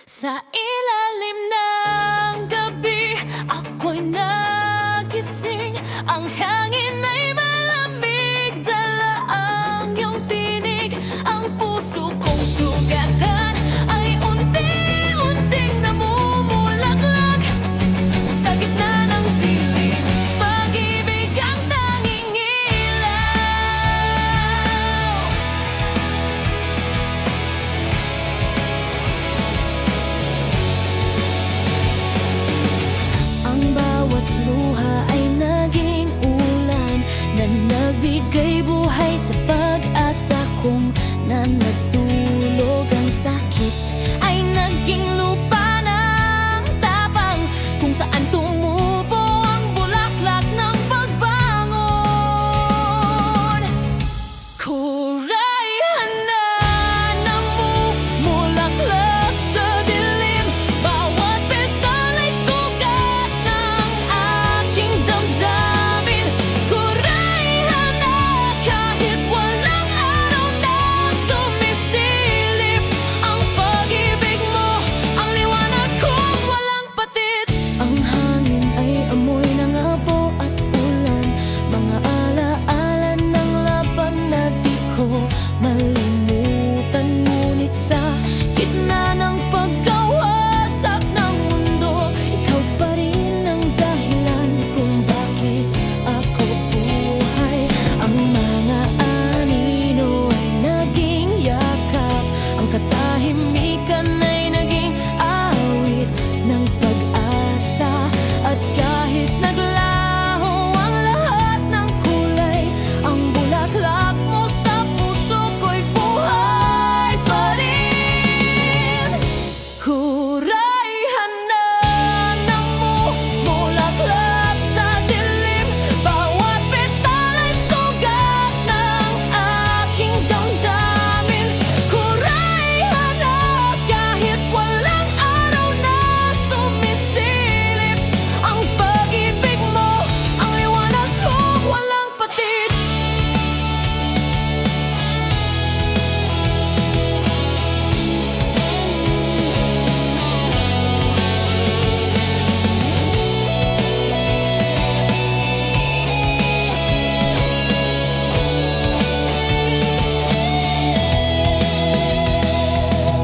Sa ilalim ng gabi, ako'y nagising. Ang hangin ay malamig, dala ang iyong tinig. Ang puso kong sugatan ay unti-unting namumulaglag. Sa gitna ng dilim, pag-ibig ang tanging ilaw. Ang bawat luha ay naging ulan na nagbigay buhay sa pag-asa kong na nagdulog. Ang sakit ay naging lupa ng tapang kung saan tumubo ang bulaklak ng pagbangon. Kurayhan na namumulaklak sa dilim. Bawat petal ay sugat ng aking damdamin. Kurayhan na kahit walang araw na sumisilip. Ang pag-ibig mo, ang liwanag kong walang patid. Ang hangin ay amoy ng abo at ulan, mga alaala ng laban na di ko malimutan. Ngunit sa gitna ng pagkawasak ng mundo, ikaw pa rin ang dahilan kung bakit ako buhay. Ang mga anino ay naging yakap, ang katahimikan ay naging awit ng pag-asa. At kahit naglaho ang lahat ng kulay, ang bulaklak mo sa puso ko'y buhay pa rin. Kurayhan na namumulaklak sa dilim. Bawat petal ay sugat ng aking damdamin. Kurayhan na kahit walang araw na sumisilip. Ang pag-ibig mo, ang liwanag kong walang patid.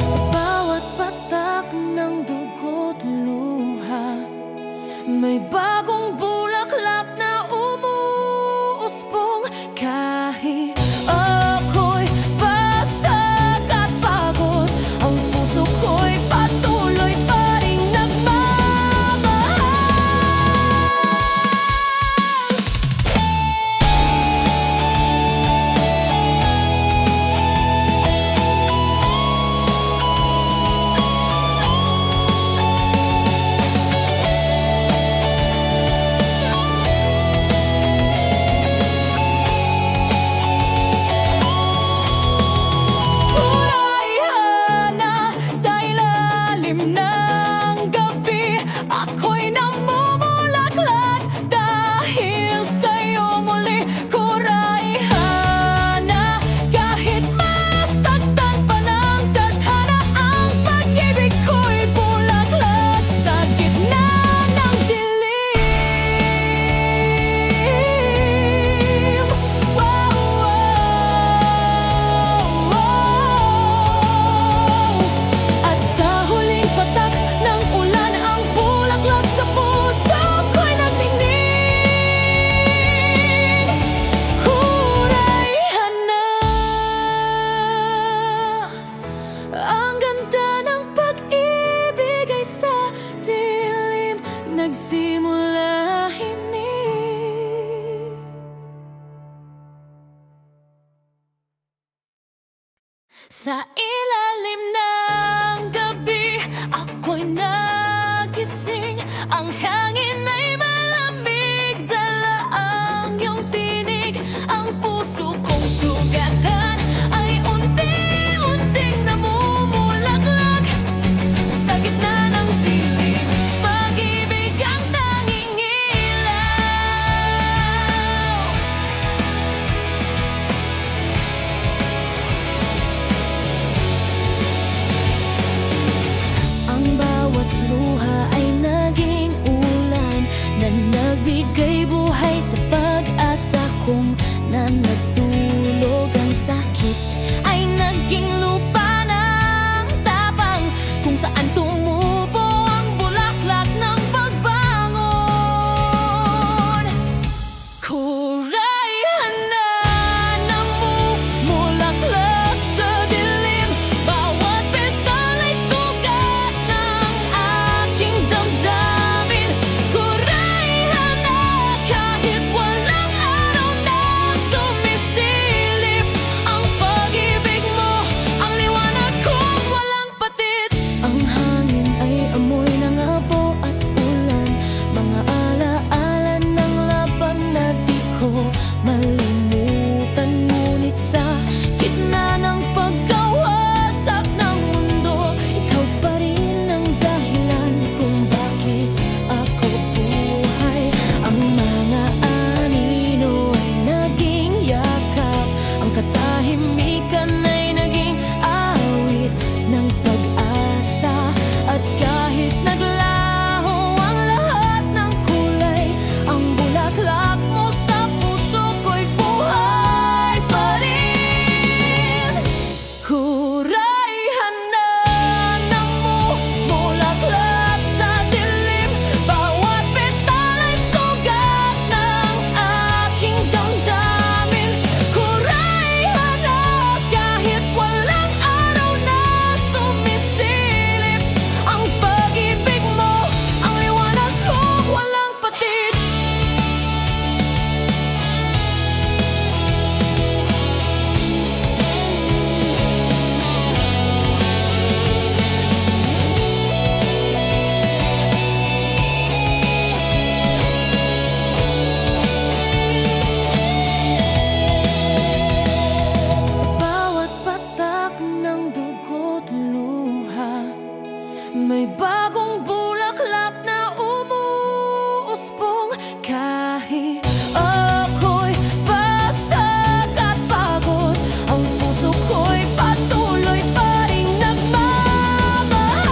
Sa bawat patak ng dugo't luha, may bagong bulaklak na umuuspong. Kahit ako'y basag at pagod, ang puso ko'y patuloy pa ring nagmamahal. Kurayhan na sa ilalim ng gabi, ako'y namumulaklak dahil sa'yo muli. Kurayhan na kahit masaktan pa ng tadhana, ang pag-ibig ko'y bulaklak sa gitna ng dilim. Wow, at sa huling patak ng ulan, ang bulaklak sa puso ko'y nagniningning. Kurayhan na. Ang ganda ng pag-ibig ay sa dilim nagsimula hinig. Sa ilalim ng gabi, ako'y nagising. Ang hangin ay malamig, dala ang iyong tinig. Ang puso kong sugatan ay unti-unting namumulaglag. Sa gitna ng dilim, pag-ibig ang tanging ilaw. May bagong bulaklak na umuusbong kahit ako'y basag at pagod. Ang puso ko'y patuloy pa rin nagmamahal.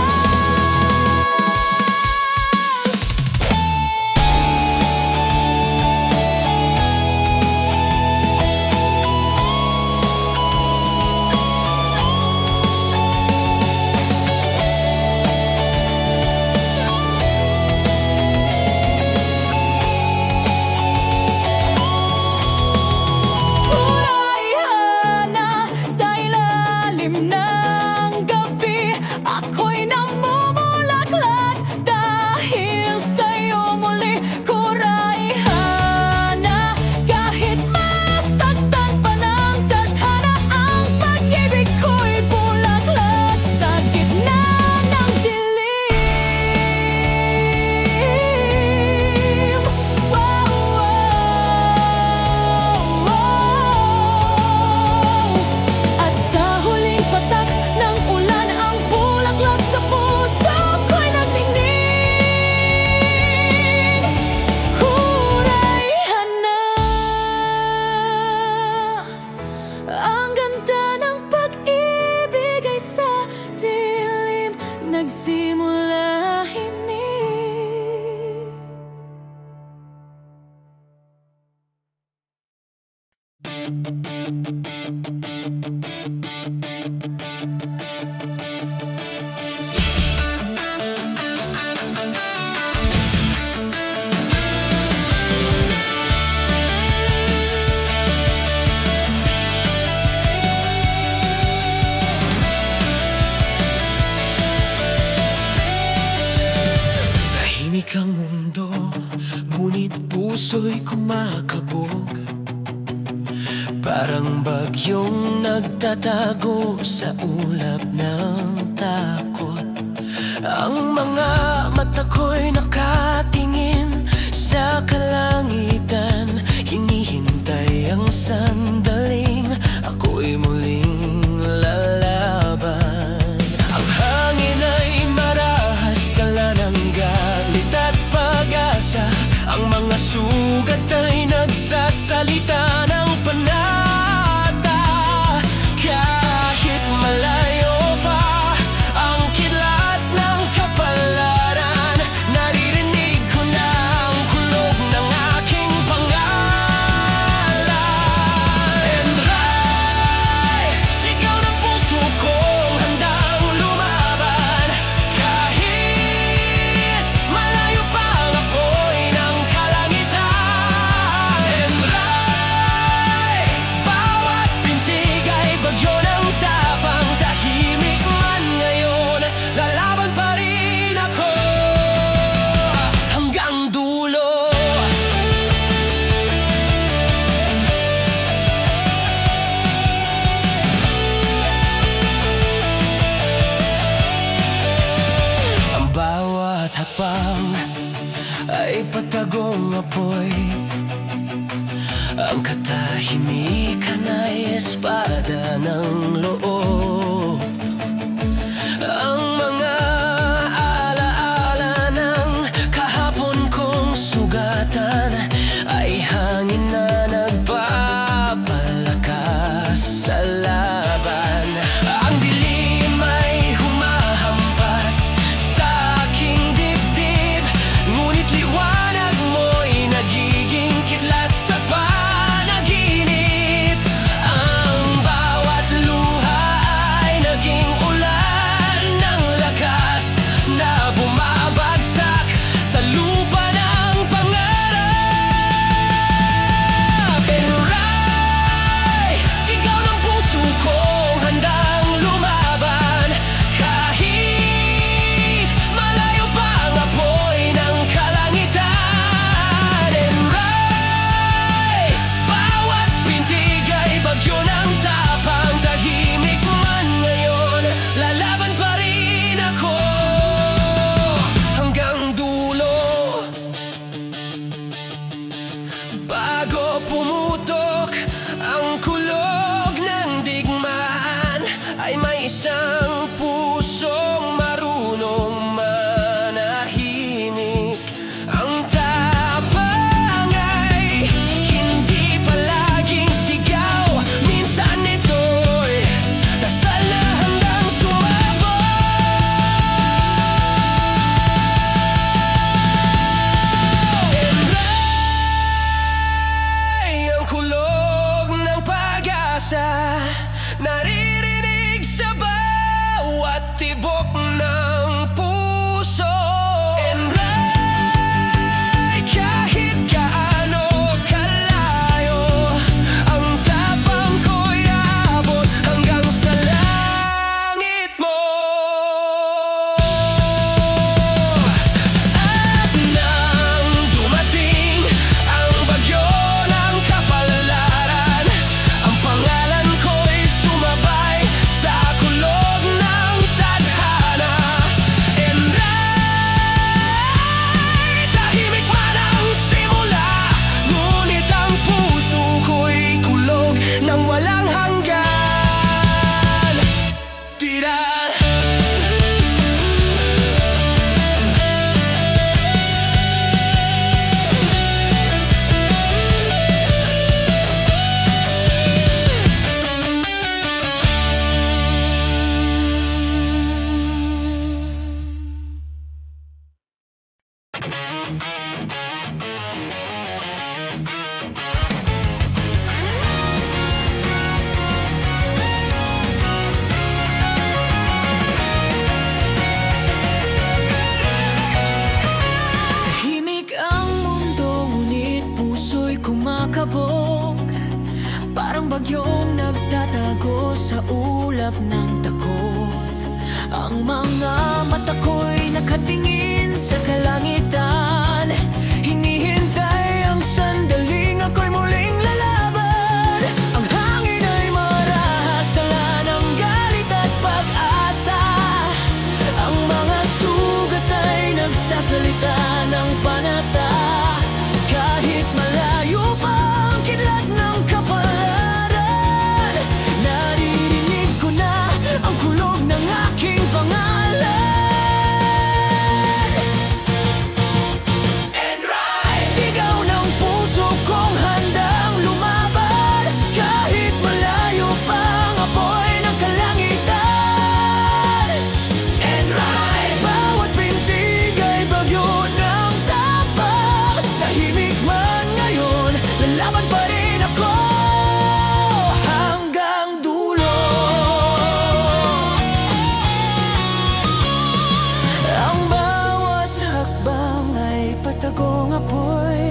Ako'y namumulaklak dahil sa'yo muli. Kurayhana, kahit masaktan pa ng tadhana, ang pag-ibig ko'y bulaklak sa gitna ng dilim. Wow, wow, wow. At sa huling patak ng ulan, ang bulaklak sa puso ko'y nagningning. Kurayhana, ang ganda ng pag-ibig ay sa dilim nagsimula hinig. Tahimik ang mundo, ngunit puso'y kumakabog. Parang bagyong nagtatago sa ulap ng takot. Ang mga mata ko'y nakatingin sa kalangitan, hinihintay ang sandaling ako'y muling lalaban. Ang hangin ay marahas, dala ng galit at pag-asa. Ang mga sugat ay nagsasalita ng panata. Kahit malayo pa ang kidlat ng kapalaran, naririnig ko na ang kulog ng aking pangalan. And right, sigaw ng puso kong handang lumaban. Kahit malayo pa ang apoy ng kalangitan. And right, bawat pintig ay bagyo ng tapang. Tahimik man ngayon, lalaban pa rin ako hanggang dulo. Ang bawat hakbang ay patagong apoy. Ang katahimikan ay espada ng loob. Ang mga alaala ng kahapon kong sugatan ay hangin na nagpapalakas sa laban. Ang dilim ay humahampas sa aking dibdib, ngunit liwanag mo'y nagiging kidlat sa panaginip. Ang bawat luha mata ko'y nakatingin sa kalangitan. Hinihintay ang sandaling ako'y muling lalaban. Ang hangin ay marahas, dala ng galit at pag-asa. Ang mga sugat ay nagsasalita ng panata. Kahit malayo pa ang kidlat ng kapalaran, naririnig ko na ang kulog ng aking pangalan. Sigaw ng puso kong handang lumaban, kahit malayo pa ang apoy ng kalangitan. Bawat pintig ay bagyo ng tapang. Tahimik man ngayon, lalaban pa rin ako hanggang dulo. Ang bawat hakbang ay patagong apoy.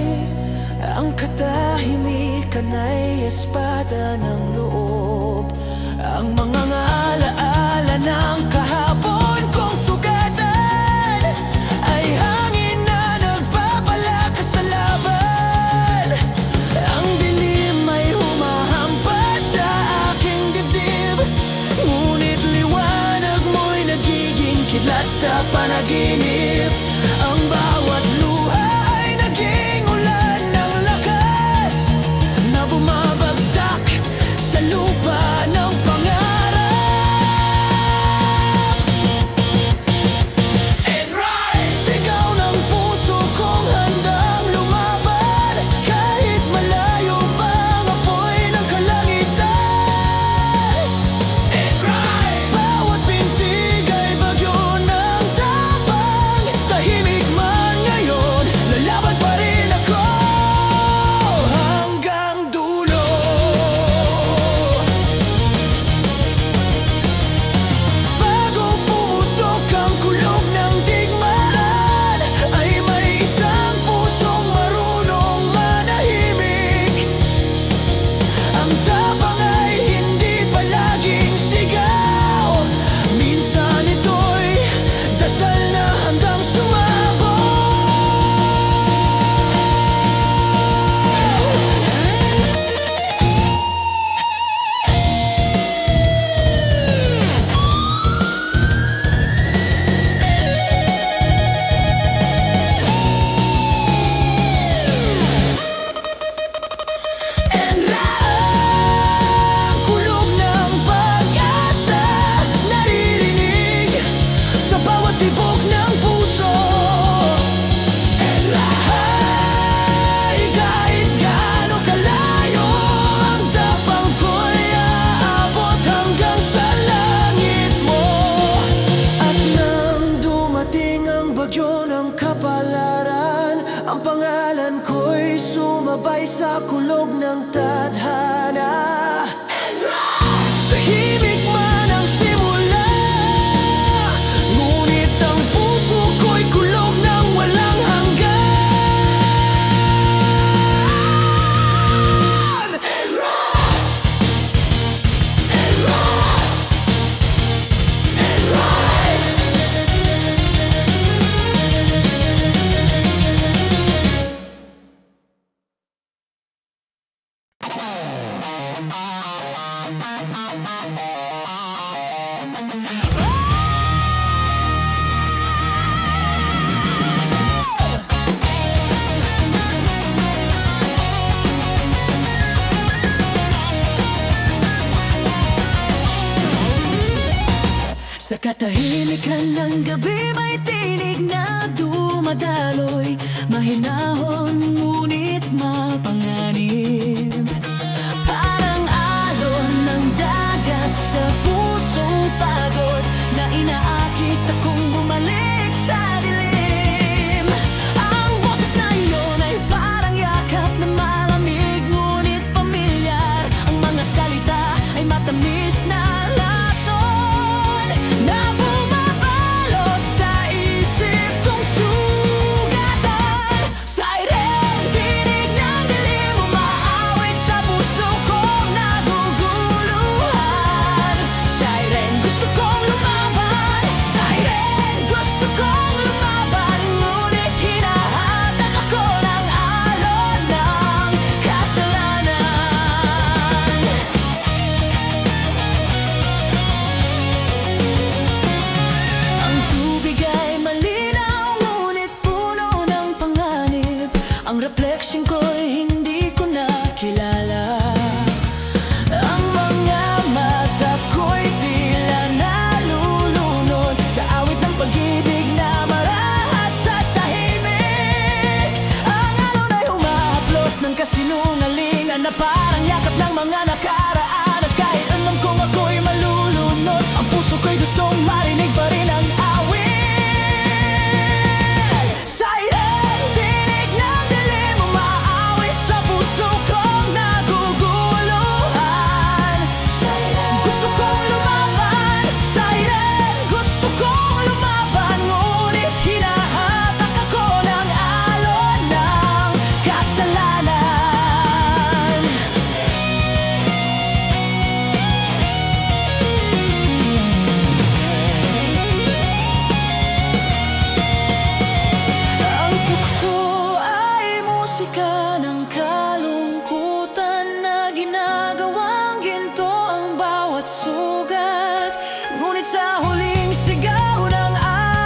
Ang katahimikan ay espada ng loob. Ang mga alaala ng kahapon kong sugatan ay hangin na nagpapalakas sa laban. Ang dilim ay humahampas sa aking dibdib, ngunit liwanag mo'y nagiging kidlat sa panaginip. Ang bawat luha ay naging ulan ng lakas na bumabagsak sa lupa ng pangarap. Sigaw ng puso kong handang lumaban, kahit malayo pa ang apoy ng kalangitan. Bawat pintig ay bagyo ng tapang. Tahimik man ngayon, lalaban pa rin ako hanggang dulo. Bago pumutok ang kulog ng digmaan, ay may isang pusong marunong manahimik. Ang tapang ay hindi palaging sigaw, minsan ito'y dasal na handang sumabog. Kulog ng pag-asa, naririnig sa bawat tibok ng puso. Kahit gaano kalayo, ang tapang ko'y aabot hanggang sa langit mo. At nang dumating ang bagyo ng kapalaran, ang pangalan ko'y sumabay sa kulog ng tadhana. Tahimik man ang simula, ngunit ang puso ko'y kulog ng walang hanggan. Sa katahimikan ng gabi may tinig na dumadaloy, mahinahon ngunit mapanganib. Parang alon ng dagat sa pusong pagod na inaakit akong bumalik sa dilim. Ang boses na iyon ay parang yakap na malamig ngunit pamilyar. Ang mga salita ay matamis na lason na bumabalot sa isip kong sugatan. Siren, tinig ng dilim, umaawit sa puso kong naguguluhan. parang yakap ng mga nakaraan. At kahit alam kong ako'y malulunod, ang puso ko'y gustong marinig pa rin ang awit. Siren, tinig ng dilim, umaawit sa puso kong naguguluhan. Siren, gusto kong lumaban. Siren, gusto kong lumaban. Ngunit hinahatak ako ng alon ng kasalanan. Ang tukso ay musika ng kalungkutan na ginagawang ginto ang bawat sugat. Ngunit sa huling sigaw ng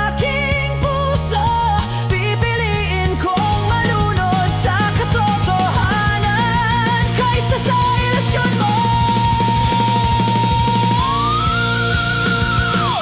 aking puso, pipiliin kong malunod sa katotohanan kaysa sa ilusyon mo.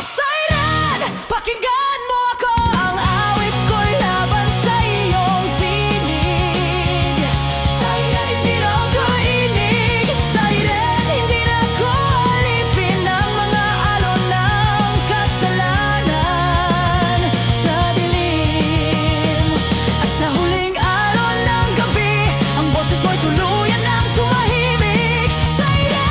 Siren, pakinggan mo ako. Ang awit ko'y laban sa iyong tinig. Siren, hindi na ako inig. Siren, hindi na ako alipin ng mga alon ng kasalanan sa dilim. At sa huling alon ng gabi, ang boses mo'y tuluyan ng tumahimik. Siren!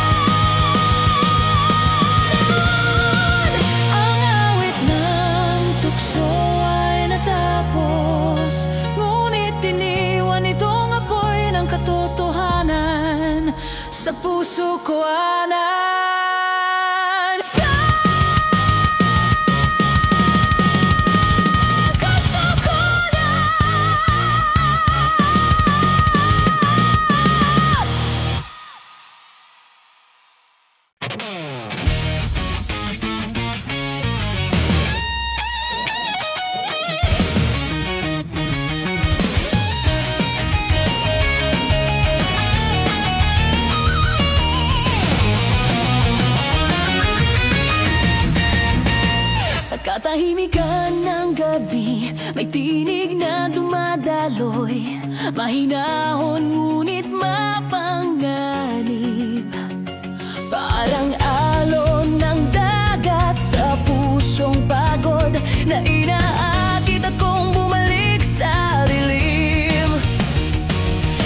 Ang awit ng tukso ay natapos, ngunit iniwan itong apoy ng katotohanan sa puso ko anan. Sa katahimikan ng gabi, may tinig na dumadaloy, mahinahon ngunit mapanganib. Parang alon ng dagat sa pusong pagod na inaakit akong bumalik sa dilim.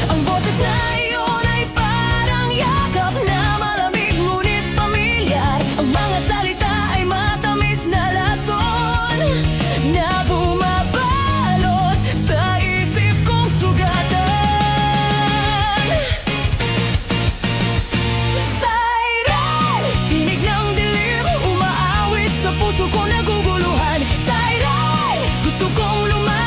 Ang boses na iyon ay parang yakap na malamig ngunit pamilyar. Ang mga salita ay matamis na lason na bumabalot sa isip kong sugatan. Siren, tinig ng dilim, umaawit sa puso ko naguguluhan. Siren, gusto kong lumaban.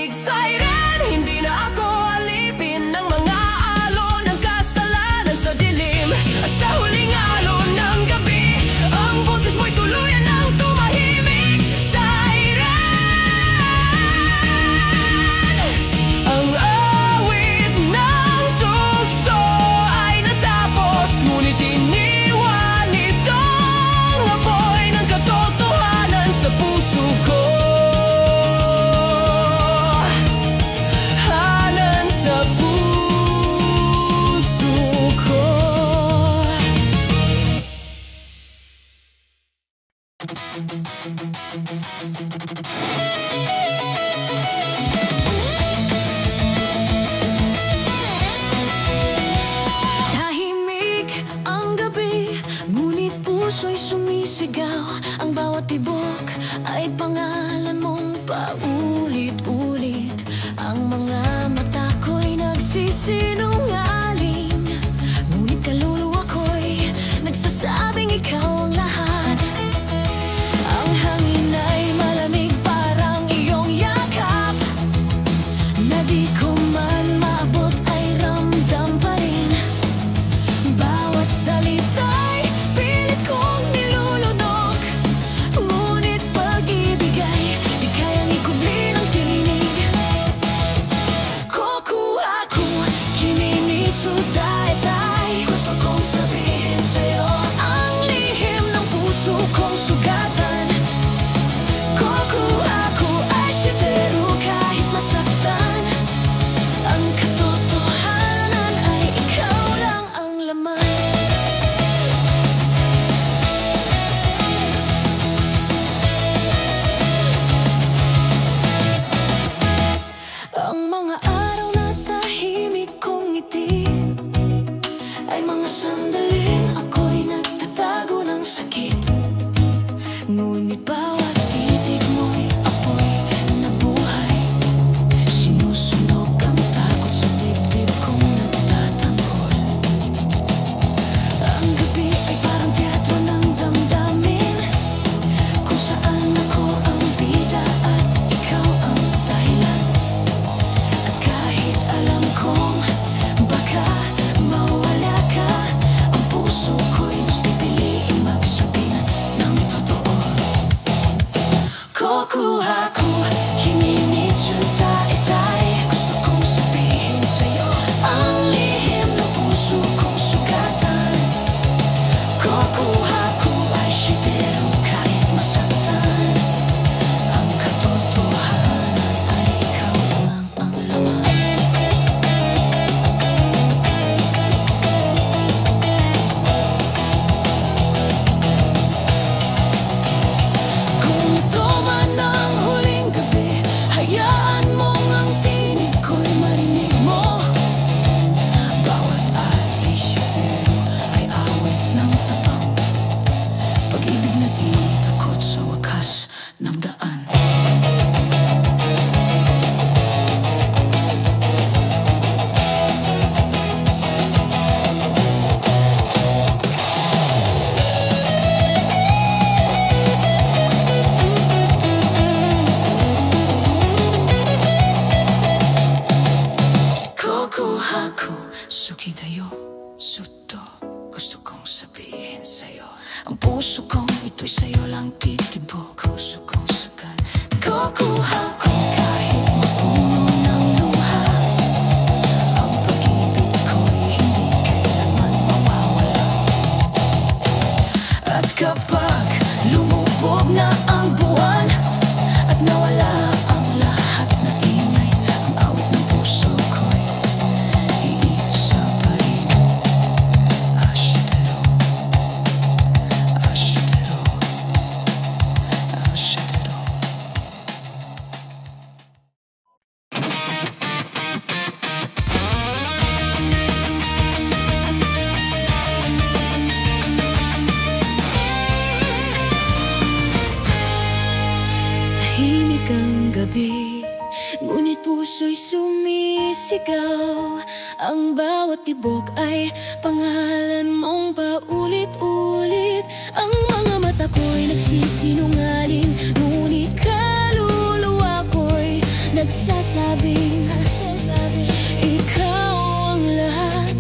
tinig siren. Hindi na ako alipin ng mga alon ng kasalanan sa dilim. At sa huling alon ng gabi, ang boses mo'y tuluyan ng tumahimik. Siren. Ang awit ng tukso ay natapos, ngunit iniwan itong apoy ng katotohanan sa puso ko. Hanan sa puso ko. Tahimik ang gabi, ngunit puso'y sumisigaw. Ang bawat tibok ay pangalan mong paulit-ulit. Ang mga mata ko'y nagsisinungaling, ngunit kaluluwa ko'y nagsasabing ikaw ang lahat. Ang hangin ay malamig parang iyong yakap, na di ko man maabot ay ramdam pa rin. Bawat salita'y pilit kong nilulunok, ngunit pag-ibig ay di kayang ikubli ng tinig. Kukuha ko, kiminitsu tayo-tayo. Gusto kong sabihin sa'yo ang lihim ng puso kong sugatan. Kukuha ko ay shiteru kahit masaktan. Ang katotohanan ay ikaw lang ang laman. Ang mga araw na tahimik kong ngiti ay mga sandaling ako'y nagtatago ng sakit. Ngunit bawat titig mo'y apoy na buhay. Sinusunog ang takot sa dibdib kong nagtatanggol. Ang gabi ay parang teatro ng damdamin, kung saan ako ang bida at ikaw ang dahilan. At kahit alam kong baka mawala ka, ang puso ko'y mas pipiliin magsabi ng totoo. Kukuha ko, kiminitsu tayo-tayo. Gusto kong sabihin sa'yo ang lihim ng puso kong sugatan. Kukuha ko ay shiteru kahit masaktan. Ang katotohanan ay ikaw lang ang laman. Kung ito man ang huling gabi, hayaan mong ang tinig ko'y marinig mo. Bawat ay shiteru ay awit ng tapang, pag-ibig na di takot sa wakas ng daan. Kukuha ko, suki tayo, suto. Gusto kong sabihin sa'yo ang puso kong ito'y sa'yo lang titibok. Puso kong sagan. Kukuha ko kahit mapuno ng luha. Ang pag-ibig ko'y hindi kailanman mawawala. At kapag lumubog na ang buwan at nawala ang lahat na ingay, ang awit ng puso ko'y iisa pa rin. Ashiteru, ashiteru, ashiteru. Tahimik ang gabi, ngunit puso'y sumisigaw. Ang bawat tibok ay pangalan mong paulit-ulit. Ang mga mata ko'y nagsisinungaling, ngunit kaluluwa ko'y nagsasabing sinasabing ikaw ang lahat.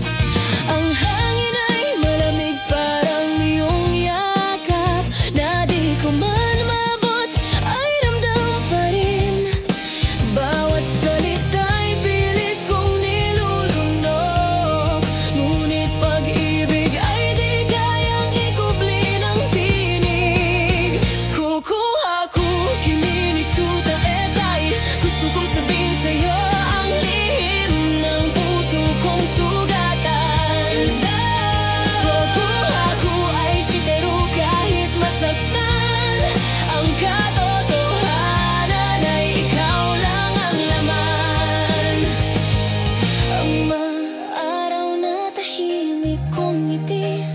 Ang hangin ay malamig parang iyong yakap, na di ko man maabot ay ramdam pa rin. Bawat salita'y pilit kong nilulunok, ngunit pag-ibig ay di kayang ikubli ng tinig. Kukuha ko kiminitsuta etay, gusto kong sabihin sa'yo ang lihim ng puso kong sugatan. Kukuha ko ay shiteru kahit masaktan, ang katotohanan ay ikaw lang ang laman. Ang mga araw na tahimik kong ngiti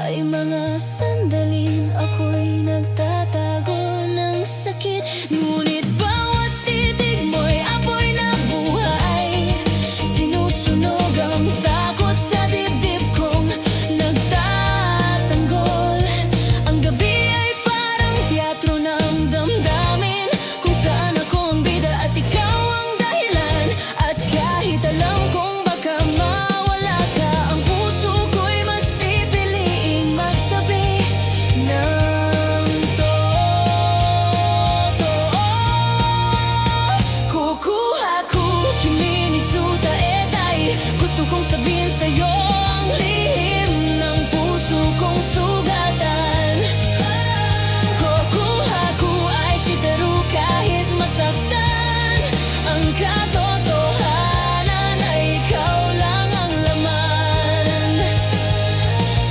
ay mga sandaling ako'y nagtatago ng sakit, ngunit bawat titig mo'y apoy na buhay. Sinusunog ang takot sa dibdib kong nagtatanggol. Ang gabi ay parang teatro ng damdamin, kung saan ako ang bida at ikaw ang dahilan. At kahit alam kong baka mawala ka, ang puso ko'y mas pipiliing magsabi ng totoo. Kukuha ko kiminitsuta etay, gusto kong sabihin sa'yo ang lihim ng puso kong sugatan. Kukuha ko ay shiteru kahit masaktan, ang katotohanan ay ikaw lang ang laman.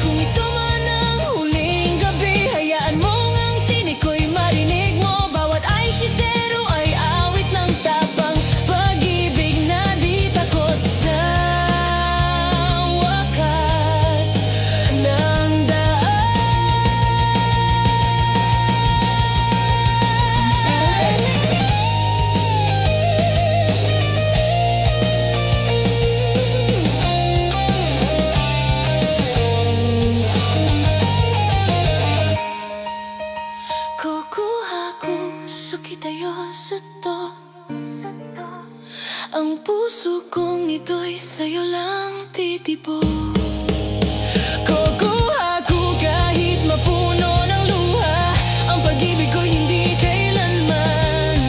Kung ito man ang huling gabi, hayaan mong ang tinig ko'y marinig mo. Bawat ay shiteru ay awit ng tapang pag-ibig na di takot sa wakas ng kukuha ko sukitayo sa to. Ang puso kong ito'y sa'yo lang titibo. Kukuha ko kahit mapuno ng luha, ang pag-ibig ko'y hindi kailanman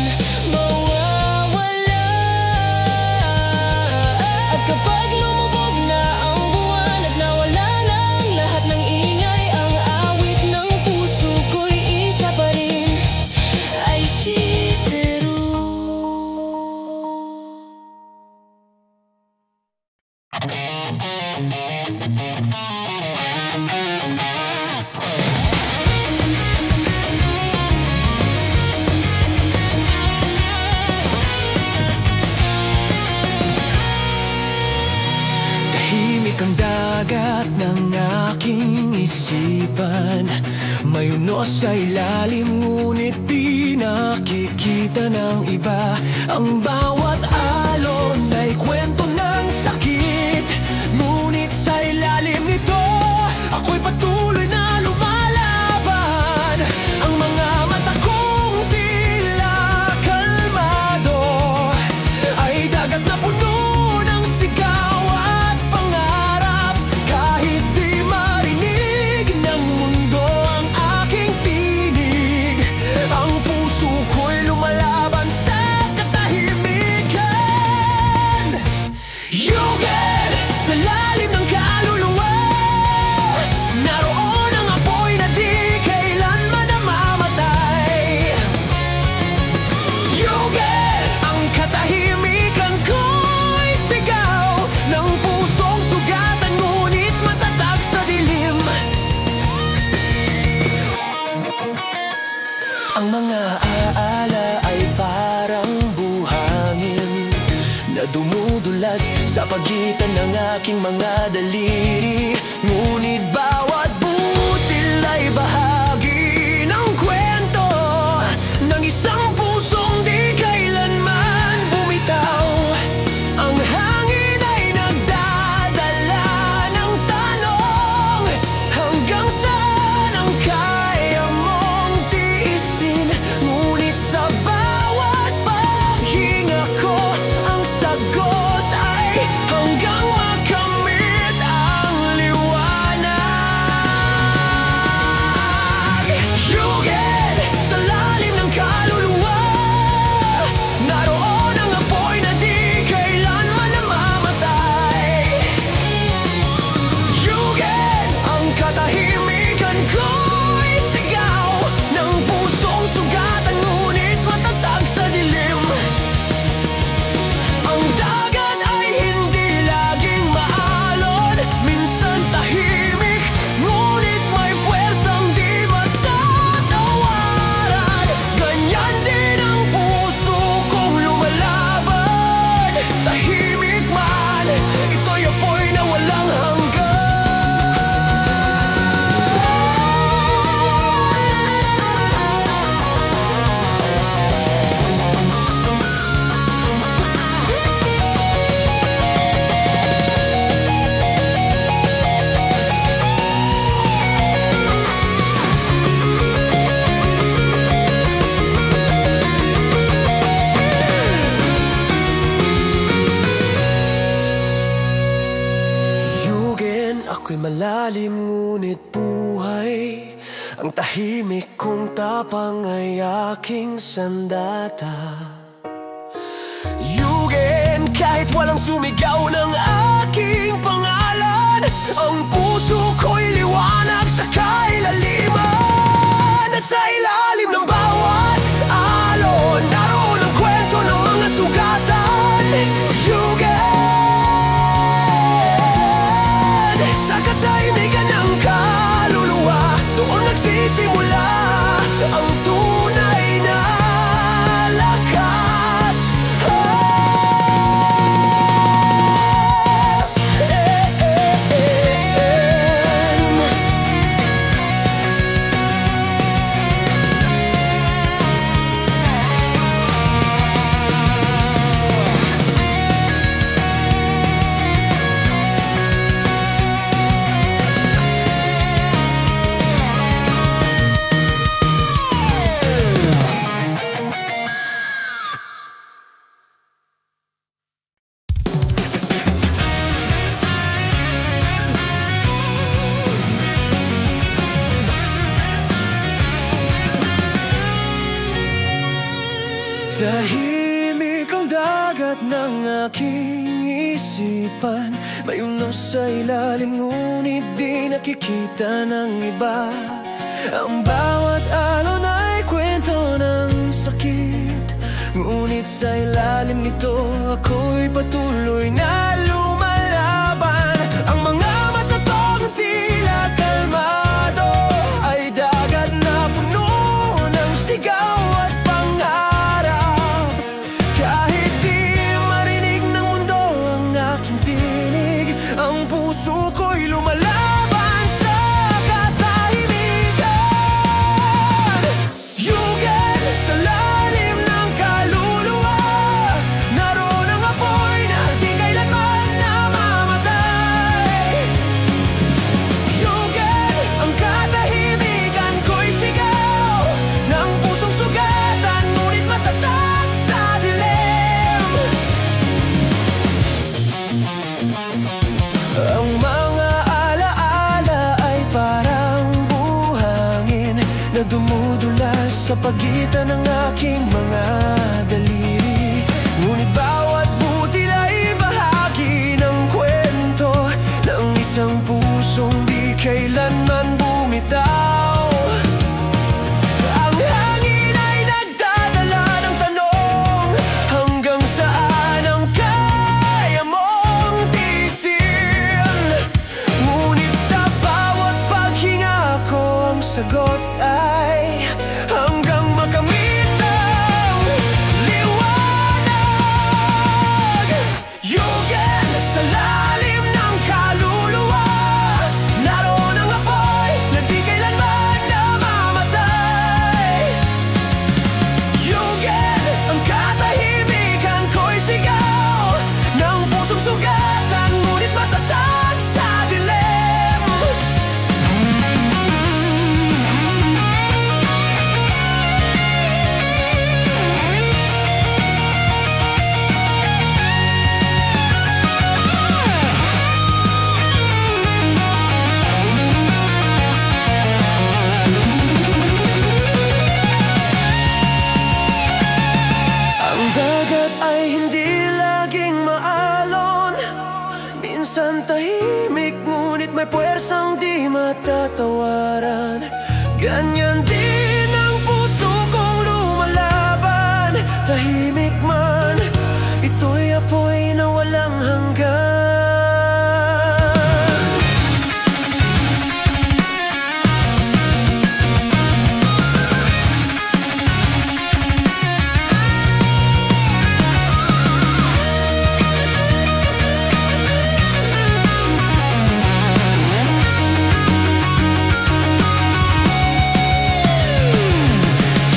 mawawala. At kapag lumubog na ang buwan at nawala ng lahat ng ingay, ang awit ng puso ko'y isa pa rin, ay shiteru. Tahimik ang dagat ng aking isipan, may unos sa ilalim ngunit di nakikita ng iba. Ang bawat alon ay kwento ng sakit, ngunit sa ilalim nito ako'y patuloy na lumalaban. Ang mga mata kong tila kalmado ay dagat na puno ng sigaw at pangarap. Kahit di marinig ng mundo ang aking tinig, ang puso ko'y lumalaban sa katahimikan. Yugin sa lalim ng kaluluwa, naroon ang apoy na di kailanman namamatay. Yugin ang katahimikan ko'y sigaw ng pusong sugatan, ngunit matatag sa dilim. Ang mga aala ay parang buhangin na dumudulas sa pagitan ng aking mga daliri, ngunit bawat butil ay bahagi ng kwento ng isang pusong di kailanman bumitaw. Ang hangin ay nagdadala ng tanong, hanggang saan ang kaya mong tiisin, ngunit sa bawat paghinga ko Ang tahimik kong tapang ay aking sandata. Yugin kahit walang sumigaw ng aking pangalan. Ang puso ko'y liwanag sa kailaliman. At sa ilalim ng bawat alon, naroon ang kwento ng mga sugatan. Yugin sa katahimikan ng kaluluwa, doon nagsisimula ang tunay na lakas. Tahimik ang dagat ng aking isipan. May unaw sa ilalim ngunit di nakikita ng iba. Ang bawat alon ay kwento ng sakit, ngunit sa ilalim nito ako'y patuloy na lumalaban. Ang mga matatong tila kalmado ay dagat na puno ng sigaw at pangarap. Kahit di marinig ng mundo ang aking tinig, ang puso ko'y lumalaban sa katahimikan. Yugin sa lalim ng kaluluwa, naroon ang apoy na di kailanman namamatay. Yugin ang katahimikan ko'y sigaw ng pusong sugatan, ngunit matatag sa dilim. Ang mga alaala ay parang buhangin na dumudulas sa pagitan ng aking mga daliri. Ngunit bawat butil ay bahagi ng kwento ng isang pusong di kailanman bumitaw. Ang hangin ay nagdadala ng tanong, hanggang saan ang kaya mong tiisin. Ngunit sa bawat paghinga ko, ang sagot ay hanggang makamit ang liwanag. Yugin sa lalim ng kaluluwa, naroon ang apoy na di kailanman namamatay. Yugin ang katahimikan ko'y sigaw ng pusong sugatan, ngunit matatag sa dilim. Ang dagat ay hindi laging maalon, minsan tahimik ngunit may puwersang di matatawaran. Ganyan din ang puso kong lumalaban. Tahimik man, ito'y apoy na walang hanggan.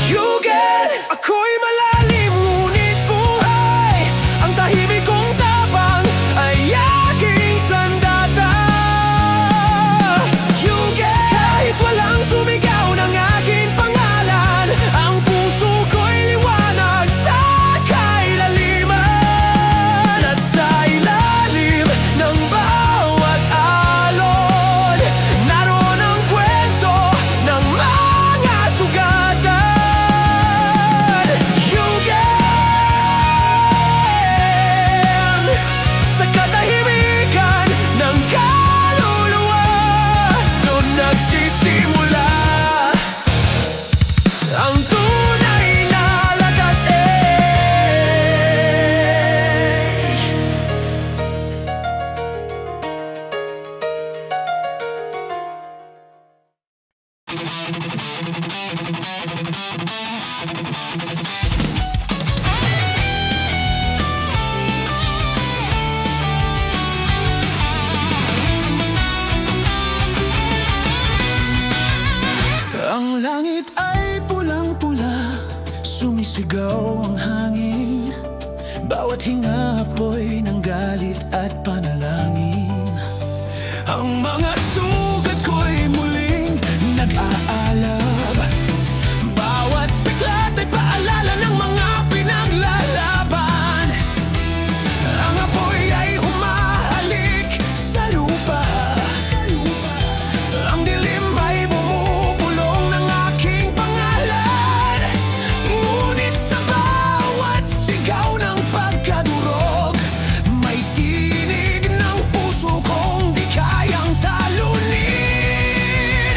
Yugin, ako'y malalim Ang langit ay pulang-pula, sumisigaw ang hangin. Bawat hinga ako'y ng galit at panalangin. Ang mga sugat ko'y muling nag-aalab. Bawat biglat ay paalala ng mga pinaglalaban. Ang apoy ay humahalik sa lupa. Ang dilim ay bumubulong ng aking pangalan. Ngunit sa bawat sigaw ng pagkadurog, may tinig ng puso kong di kayang talunin.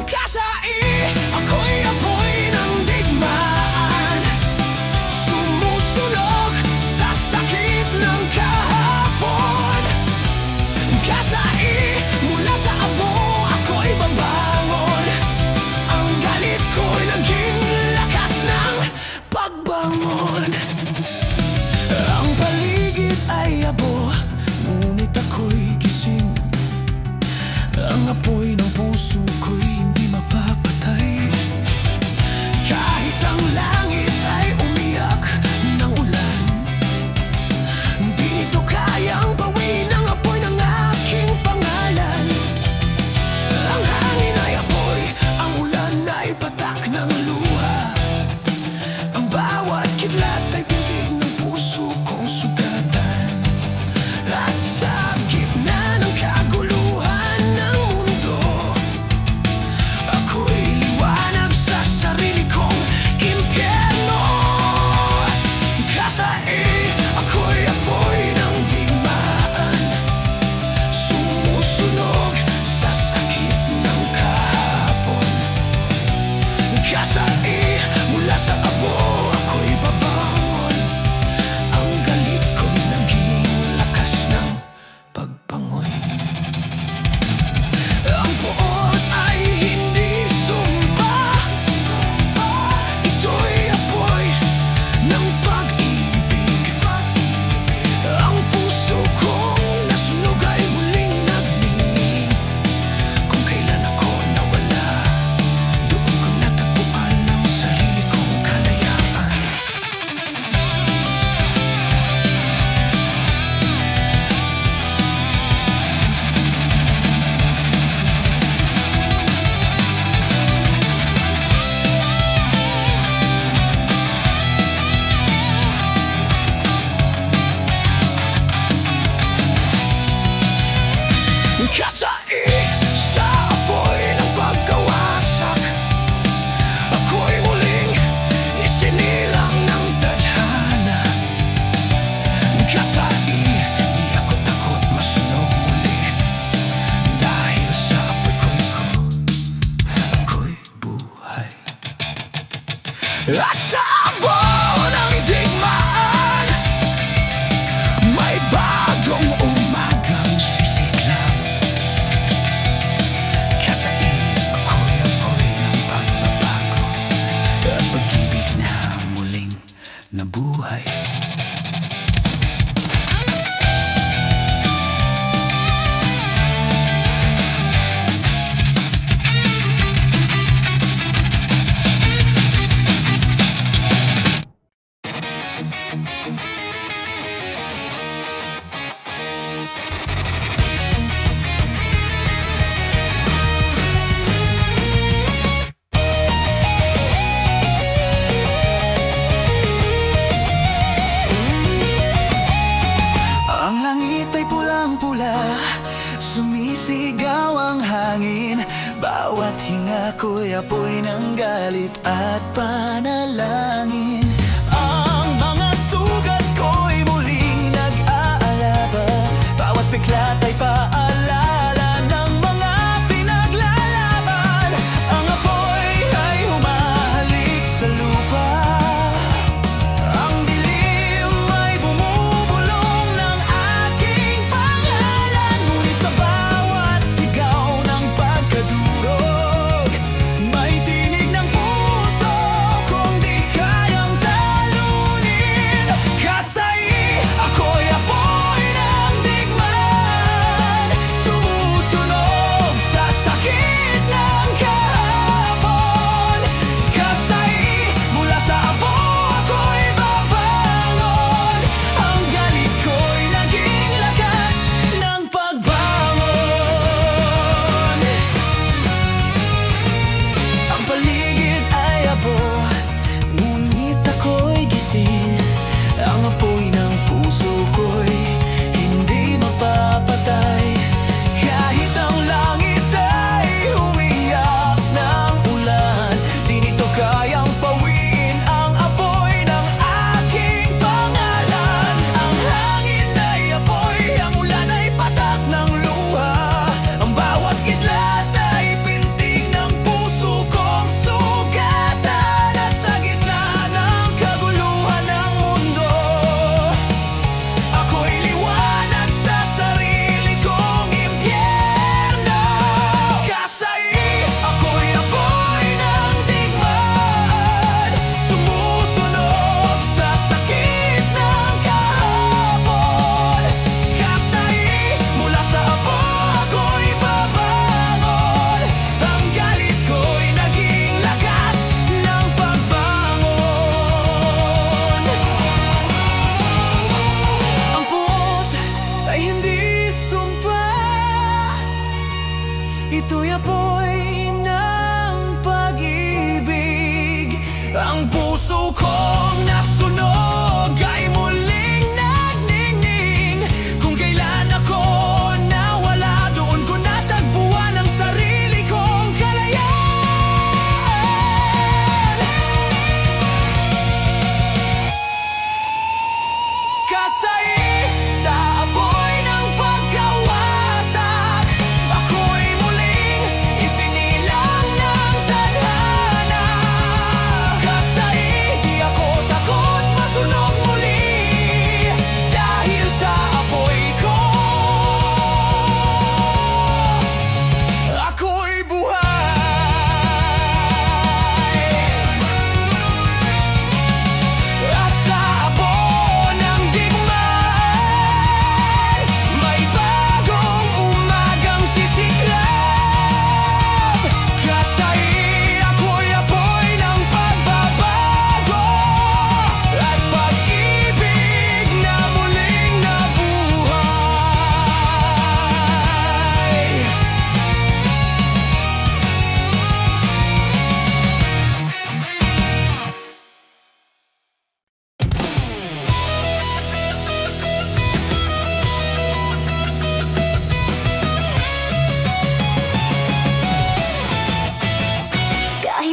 Kasai, ako'y apoy ng digmaan, sumusunog sa sakit ng kahapon. Kasai, mula sa abo ako'y babangon. Ang galit ko'y naging lakas ng pagbangon. Ang paligid ay abo, ngunit ako'y gising. Ang apoy ng puso ko'y hindi mapapatay. Kahit ang langit ay umiyak ng ulan, di nito kayang bawiin ang apoy ng aking pangalan. Ang hangin ay apoy, ang ulan ay patak ng luha. Ang bawat kidlat ay pintig ng puso kong sugatan. At sa gitna ng kaguluhan ng mundo, ako'y liwanag sa sarili kong impyerno. Kasai, ako'y apoy ng digmaan, sumusunog sa sakit ng kahapon. Kasai, mula sa abo ako'y babangon. Ang galit ko'y naging lakas ng pagbangon. Ang puot ay hindi sumpa, ito'y apoy ng pag-ibig. Ang puso kong nasunog ay muling nagningning. Kung kailan ako nawala, doon ko natagpuan ang sarili kong kalayaan. Kasai, sa apoy ng pagkawasak, ako'y muling isinilang ng tadhana. Kasai, di ako takot masunog muli, dahil sa apoy ako'y buhay. At sa abo ng digmaan, may bagong umagang sisiklab. Kasai, ako'y apoy ng pagbabago at pag-ibig na muling nabuhay. Ang langit ay pulang-pula, sumisigaw ang hangin. Bawat hinga ko'y apoy ng galit at panalangin. Ang mga sugat ko'y muling nag-aalaba. Bawat biglat ay paalala ng mga pinaglalaban. Ang apoy ay humahalik sa lupa. Ang dilim ay bumubulong ng aking pangalan. Ngunit sa bawat sigaw ng pagkadurog, may tinig ng puso kong di kayang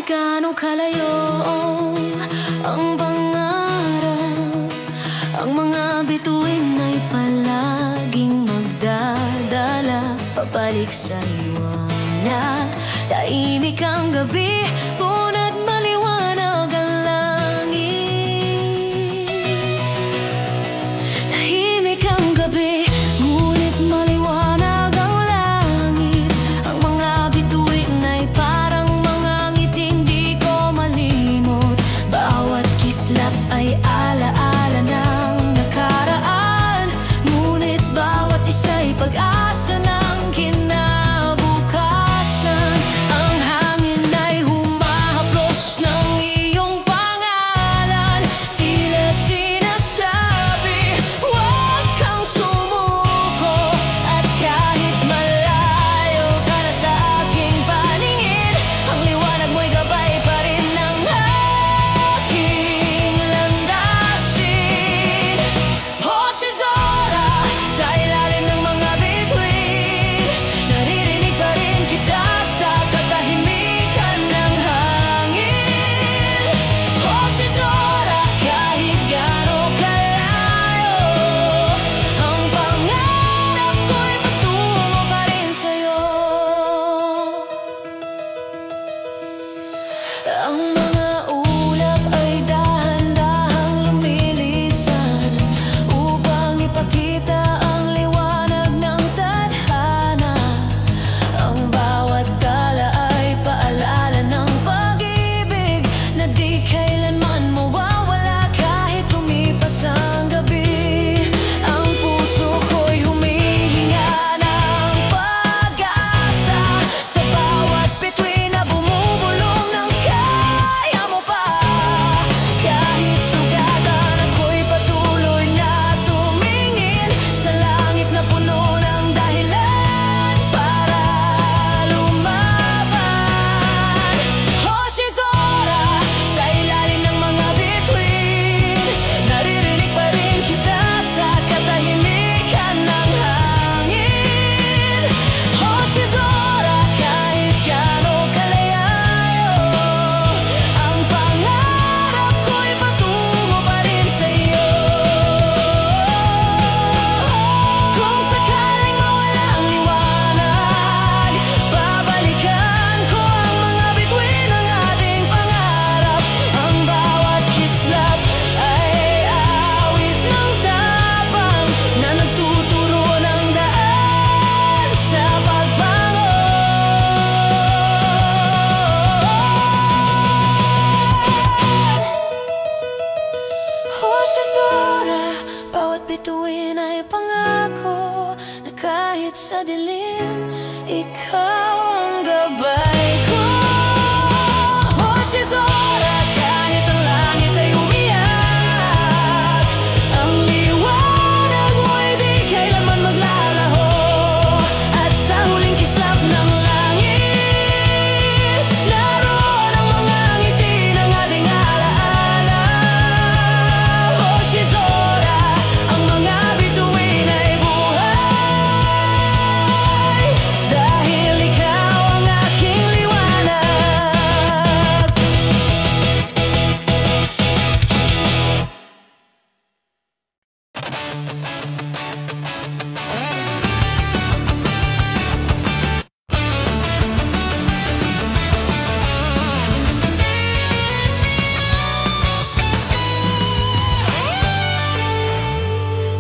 Kahit gaano kalayo ang pangarap, ang mga bituin ay palaging magdadala pabalik sa liwanag. Tahimik ang gabi, ngunit maliwanag ang langit. Tahimik ang gabi, ngunit maliwanag ang langit. Ang mga bituin ay parang mga ngiting di ko malimot. Bawat kislap ay alaala ng nakaraan, ngunit bawat isa'y pag-asa ng kinabukasan. Ang hangin ay humahaplos ng iyong pangalan, tila sinasabi, huwag kang sumuko. At kahit malayo ka na sa aking paningin, ang liwanag mo'y gabay pa rin ng aking landasin. Jose Zora, sa ilalim ng mga bituin, naririnig pa rin kita sa katahimikan ng hangin. Jose Zora, kahit gaano kalayo, ang pangarap ko'y patungo pa rin sa'yo. Ang mga ulap ay dahan-dahang lumilisan upang ipakita ang liwanag ng tadhana. Ang bawat tala ay paalala ng pag-ibig na di kailanman mawawala kahit lumipas ang gabi. Ang puso ko'y humihinga ng pag-asa sa bawat bituin na bumubulong ng kaya mo pa. Kahit sugatan, ako'y patuloy na tumingin sa langit na puno ng dahilan para lumaban. Jose Zora, sa ilalim ng mga bituin, naririnig pa rin kita sa katahimikan ng hangin. Jose Zora, kahit gaano kalayo, ang pangarap ko'y patungo pa rin sa'yo. Kung sakaling mawala ang liwanag, babalikan ko ang mga bituin ng ating pangarap. Ang bawat kislap ay awit ng tapang na nagtuturo ng daan sa pagbangon. Jose Zora, bawat bituin ay pangako na kahit sa dilim, ikaw ang gabay ko. Jose Zora, kahit ang langit ay umiyak, ang liwanag mo'y di kailanman maglalaho. At sa huling kislap ng langit, naroon ang mga ngiti ng ating alaala. Jose Zora, ang mga bituin ay buhay, dahil ikaw ang aking liwanag.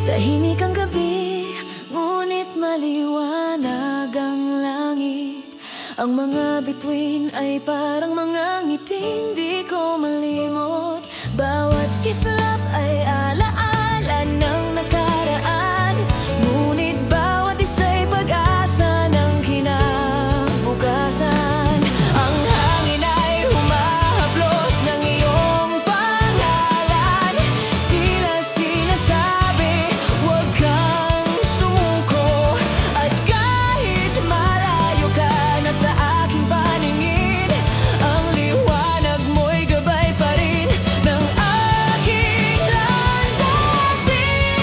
Tahimik ang gabi, ngunit maliwanag ang langit. Ang mga bituin ay parang mga ngiting di ko malimot. Bawat kislap ay alaala ng nakaraan, ngunit bawat isa'y pag-asa ng kinabukasan. Ang hangin ay humahaplos ng iyong pangalan, tila sinasabi, huwag kang sumuko. At kahit malayo ka na sa aking paningin, ang liwanag mo'y gabay pa rin ng aking landasin.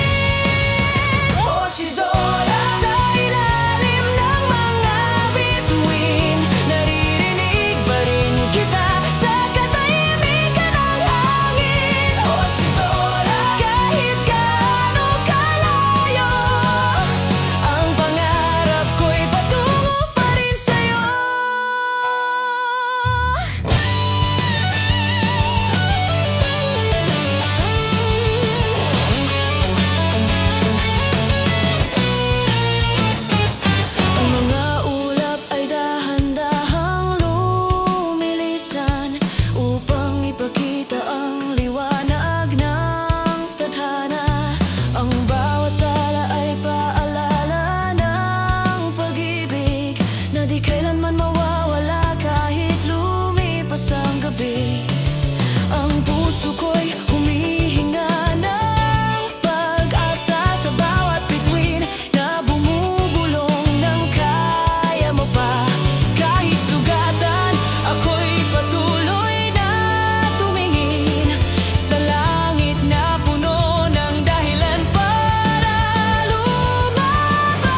gabi. Ang puso ko'y humihinga ng pag-asa sa bawat bituin na bumubulong ng kaya mo pa. Kahit sugatan, ako'y patuloy na tumingin sa langit na puno ng dahilan para lumaban.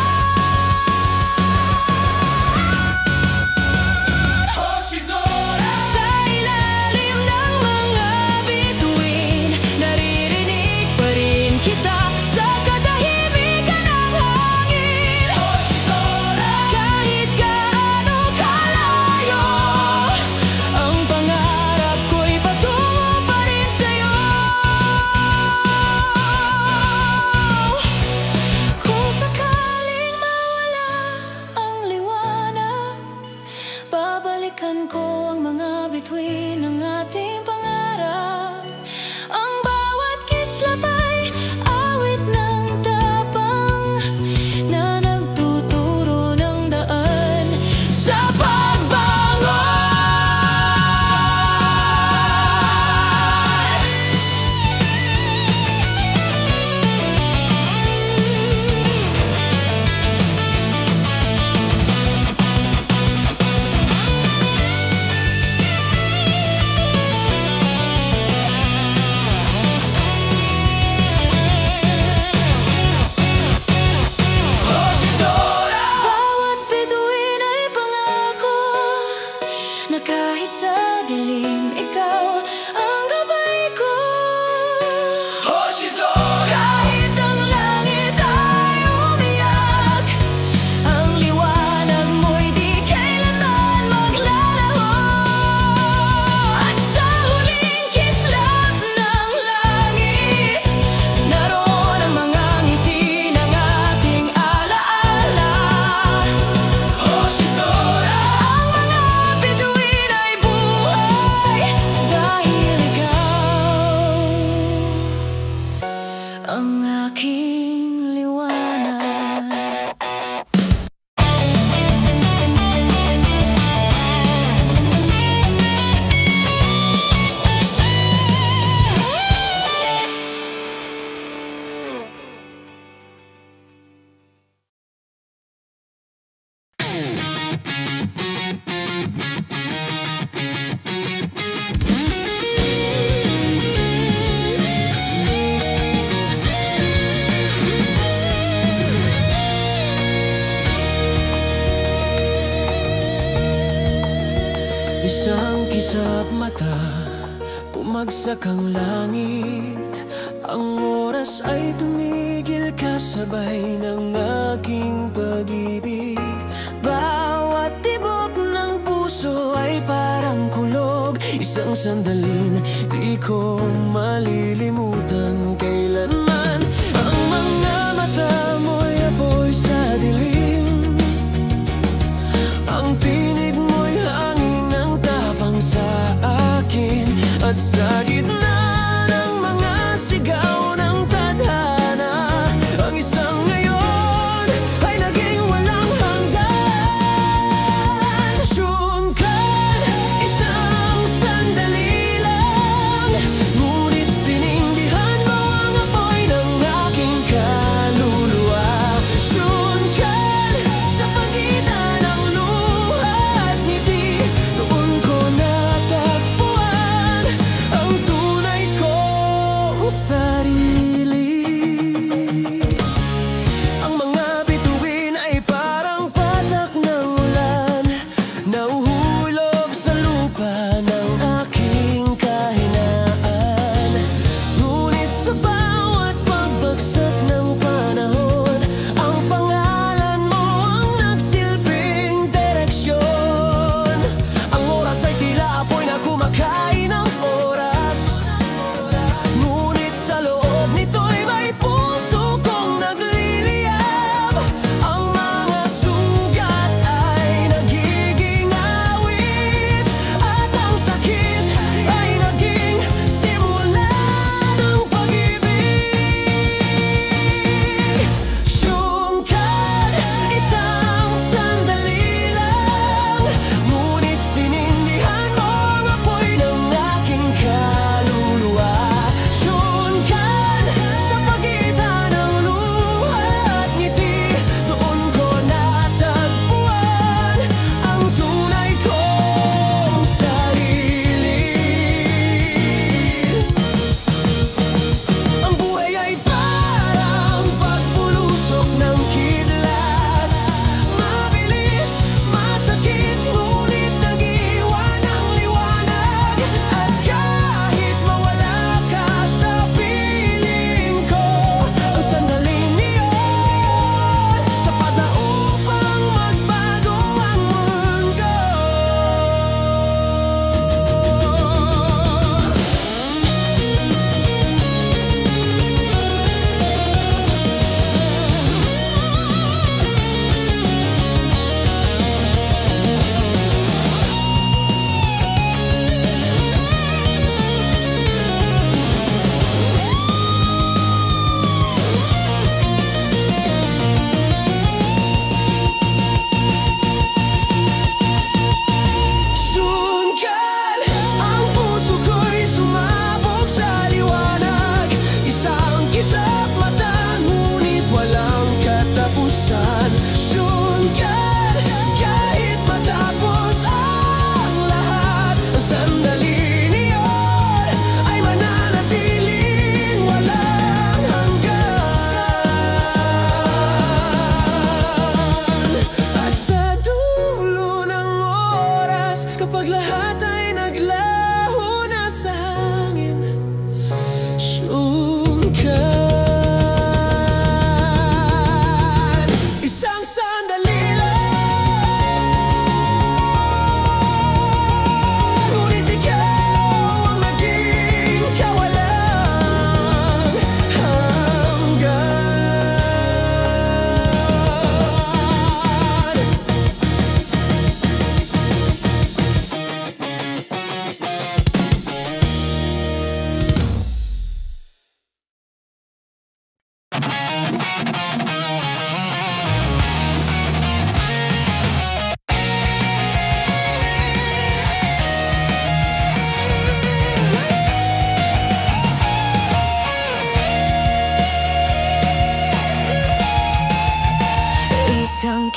Sa ilalim ng mga bituin, naririnig pa rin kita sa katahimikan ng hangin. Kahit gaano kalayo, ang pangarap ko'y patungo pa rin sa'yo. Kung sakaling mawala ang liwanag, babalikan ko ang mga bituin ng ating pangarap. Ang bawat kislap ay awit ng tapang na nagtuturo ng daan sa pagbangon. Bawat bituin ay pangako na kahit sa dilim, ikaw ang gabay ko. Kahit ang langit ay umiyak, ang liwanag mo'y di kailanman maglalaho. At sa huling kislap ng langit, naroon ang mga ngiti ng ating alaala. Ang mga bituin ay buhay dahil ikaw ang aking liwanag. Isang kisap mata, bumagsak ang langit. Ang oras ay tumigil kasabay ng aking pag-ibig. Bawat tibok ng puso ay parang kulog. Isang sandalin di ko malilimutan kailanman. Ang mga mata mo'y apoy sa dilim, ang tinig mo'y hangin ng tapang sa akin. At sa gitna ng mga sigaw ng tadhana, ang isang ngayon ay naging walang hanggan. Sungkan, isang sandali lang, ngunit sinindihan mo ang apoy ng aking kaluluwa. Sungkan, sa pagitan ng luha at ngiti, doon ko natagpuan ang tunay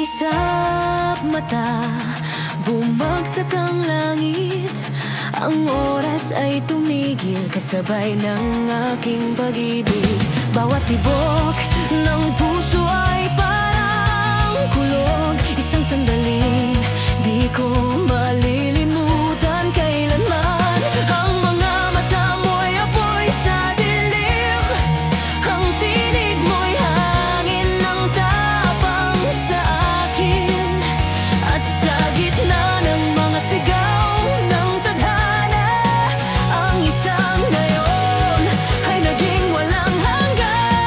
kisap mata, bumagsak ang langit. Ang oras ay tumigil kasabay ng aking pag-ibig. Bawat tibok ng puso ay parang kulog. Isang sandaling di ko malilimutan kailanman. Ang mga mata mo'y apoy sa dilim, ang tinig mo'y hangin ng tapang sa akin. At sa gitna ng mga sigaw ng tadhana, ang isang ngayon ay naging walang hanggan.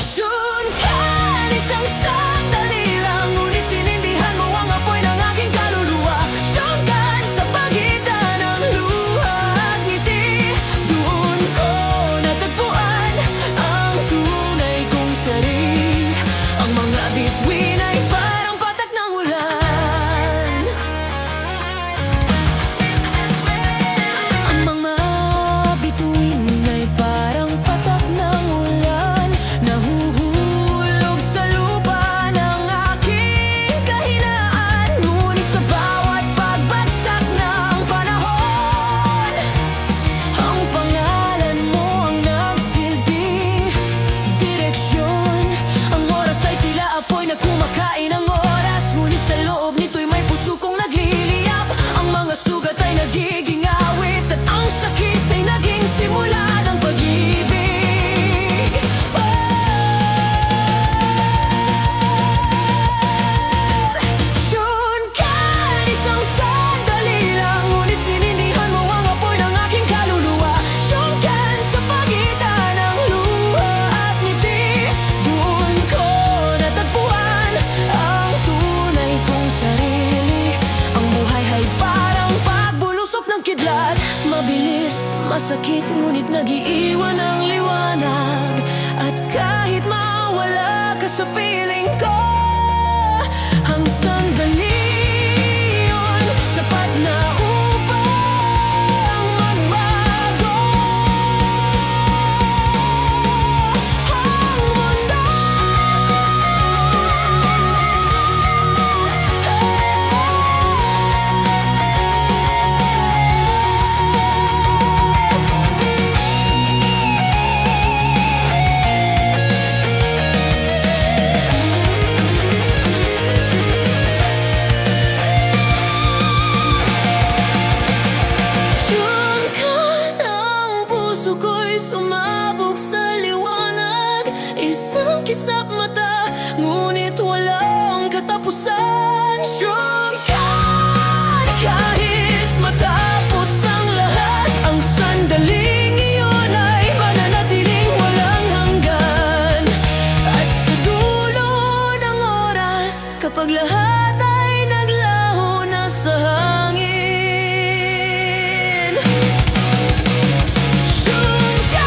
Syunkan, isang sandali lang, ngunit sinindihan mo ang apoy ng aking kaluluwa. Syunkan, sa pagitan ng luha at ngiti, doon ko natagpuan ang tunay kong sarili. Ang mga bituin ay parang patak ng ulan. Ang mga bituin ay parang patak ng ulan, nahuhulog sa lupa ng aking kahinaan. Ngunit sa bawat pagbagsak ng panahon, ang pangalan mo ang nagsilbing direksyon. Ang oras ay tila apoy na kumakain ng oras, ngunit sa loob nito'y may puso kong nagliliyap. Ang mga sugat ay nagiging awit, at ang sakit ay naging simula ng pag-ibig. Syunkan, isang sandali lang, ngunit sinindihan mo ang apoy ng aking kaluluwa. Syunkan, sa pagitan ng luha at ngiti, doon ko natagpuan ang tunay kong sarili. Ang buhay ay parang pagbulusok ng kidlat, mabilis, masakit, ngunit nag-iiwan ang liwanag. At kahit mawala ka sa piling ko, ang sandali yun sapat na upang magbago ang mundo. Syunkan, ang puso ko'y sumabog sa liwanag. Isang kisap mata, ngunit walang katapusan. Syunkan, kahit matapos ang lahat, ang sandaling iyon ay mananatiling walang hanggan. At sa dulo ng oras, kapag lahat ay naglaho na sa hangin, syunkan,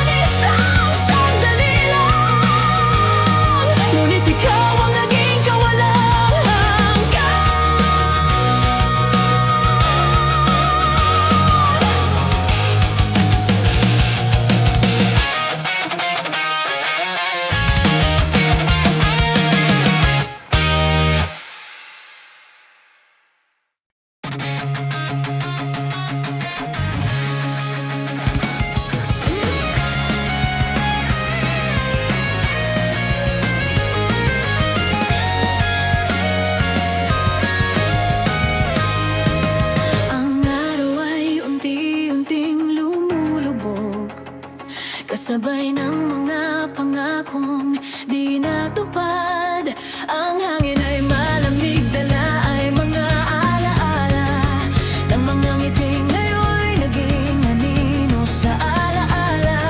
isang sandali lang, ngunit ikaw ang naging kawalang hanggan. Ang araw ay unti-unting lumulubog, kasabay ng mga pangakong di natupad. Ang hangin ay malamig, dala ay mga alaala ng mga ngiting ngayon'y naging anino sa alaala.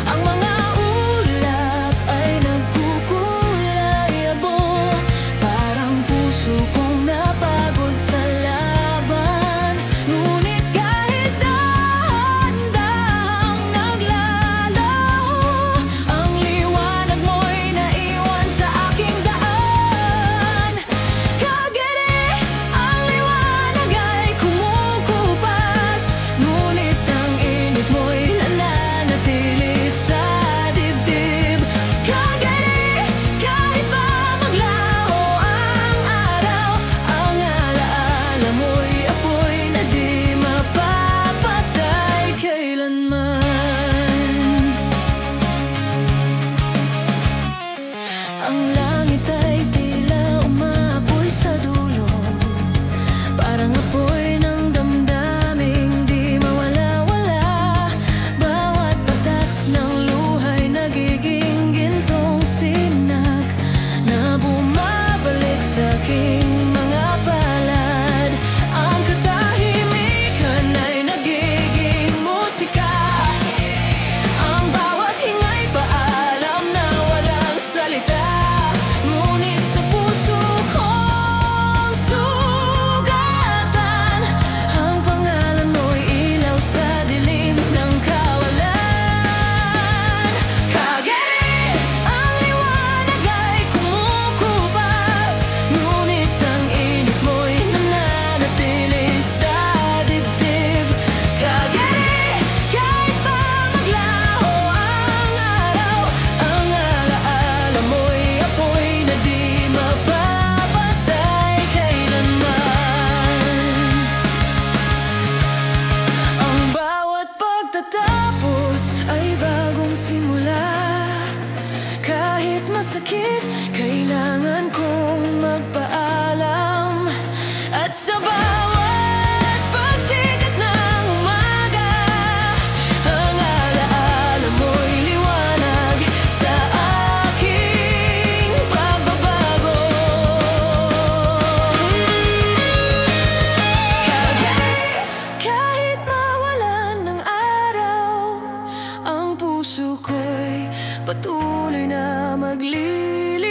Ang mga ulap ay nagkukulay-abo, parang puso kong napagod sa laban. Ngunit kahit dahan-dahang naglalaho, ang liwanag mo'y naiwan sa aking daan. patay, tila umapoy sa dulo. Parang apoy ng damdaming di mawala-wala. Bawat patak ng luhay nagiging gintong sinag na bumabalik sa aking mga palad. Ang katahimikan ay nagiging musika. Ang bawat hingay paalam na walang salita. Ngunit sa puso kong sugatan, ang pangalan mo'y ilaw sa dilim ng kawalan. Kageri, ang liwanag ay kumukupas, ngunit ang init mo'y nananatili sa dibdib. Kageri, kahit pa maglaho ang araw, ang alaala mo'y apoy na di mapapatay kailanman. Ang bawat pagtatapos ay bagong simula. Kahit masakit, kailangan kong magpaalam. At sa bawat pagsikat ng umaga, ang alaala mo'y liwanag sa aking pagbabago. Kahit mawalan ng araw, ang puso ko'y patuloy na magliliwanag.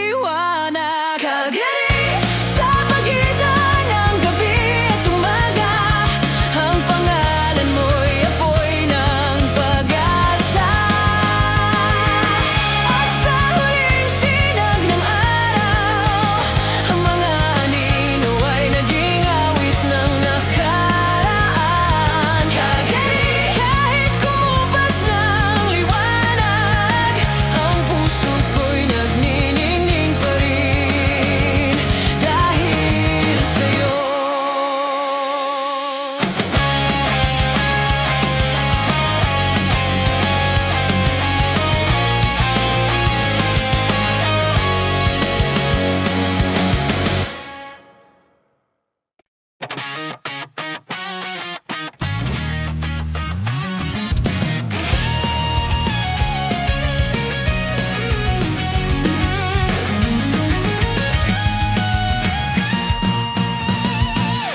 Kageri, sa pagitan ng gabi at umaga, ang pangalan mo'y apoy ng pag-asa. At sa huling sinag ng araw, ang mga anino ay naging awit ng nakaraan. Kageri, kahit kumupas ng liwanag, ang puso ko'y nagniningning pa rin dahil sa'yo.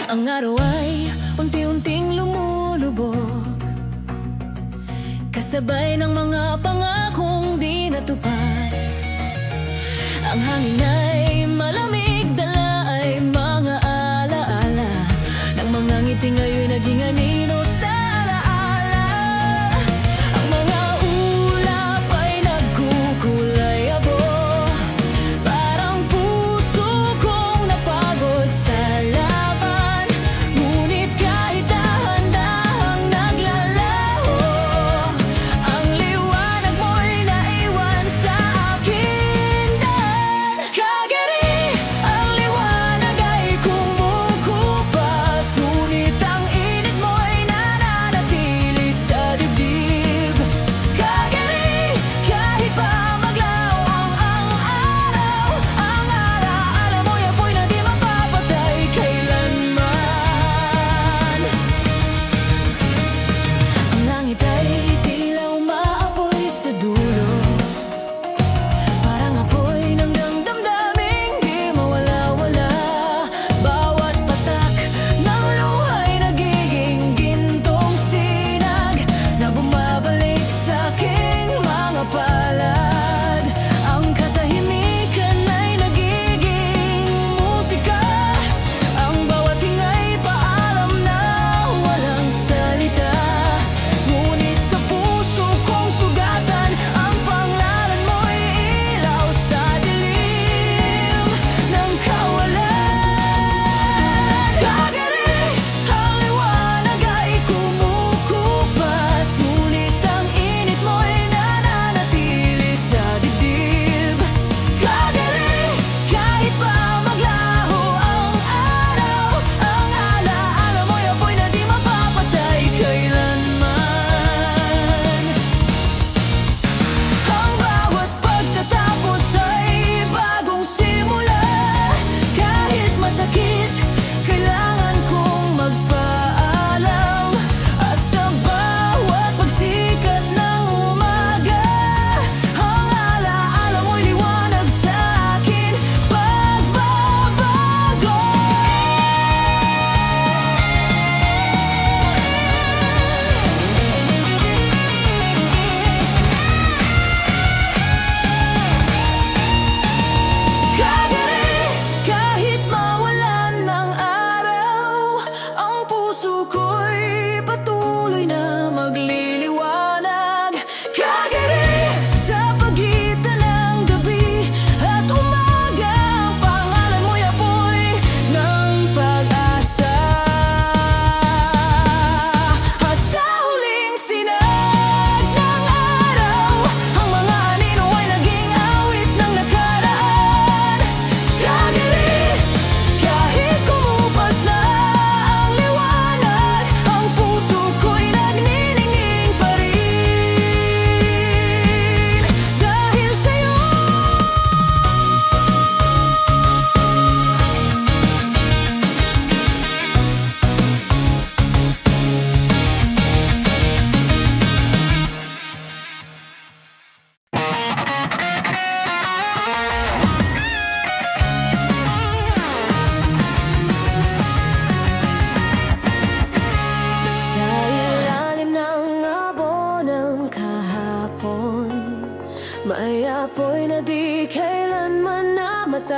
Ang araw ay unti-unting lumulubog, kasabay ng mga pangakong di natupad. Ang hangin ay malamig, dala ay mga alaala ng mga ngiti ngayon naging anino sa alaala. Ang mga ulap ay nagkukulay abo, parang puso kong napagod sa laban. Ngunit kahit dahan-dahang naglalaho, ang liwanag mo'y naiwan sa akin. Kageri,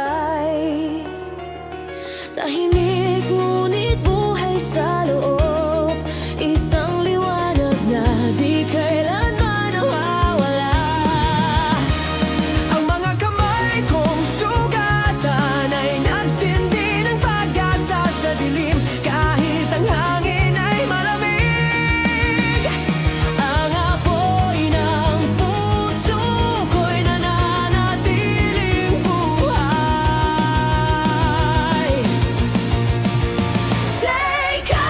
kulay. Tahimik ngunit buhay sa loob, isang liwanag na di kailanman nawawala. Ang mga kamay kong sugatan ay nagsindi ng pag-asa sa dilim. Kahit ang hangin ay malamig, Ang apoy ng puso ko'y nananatiling buhay. Say ka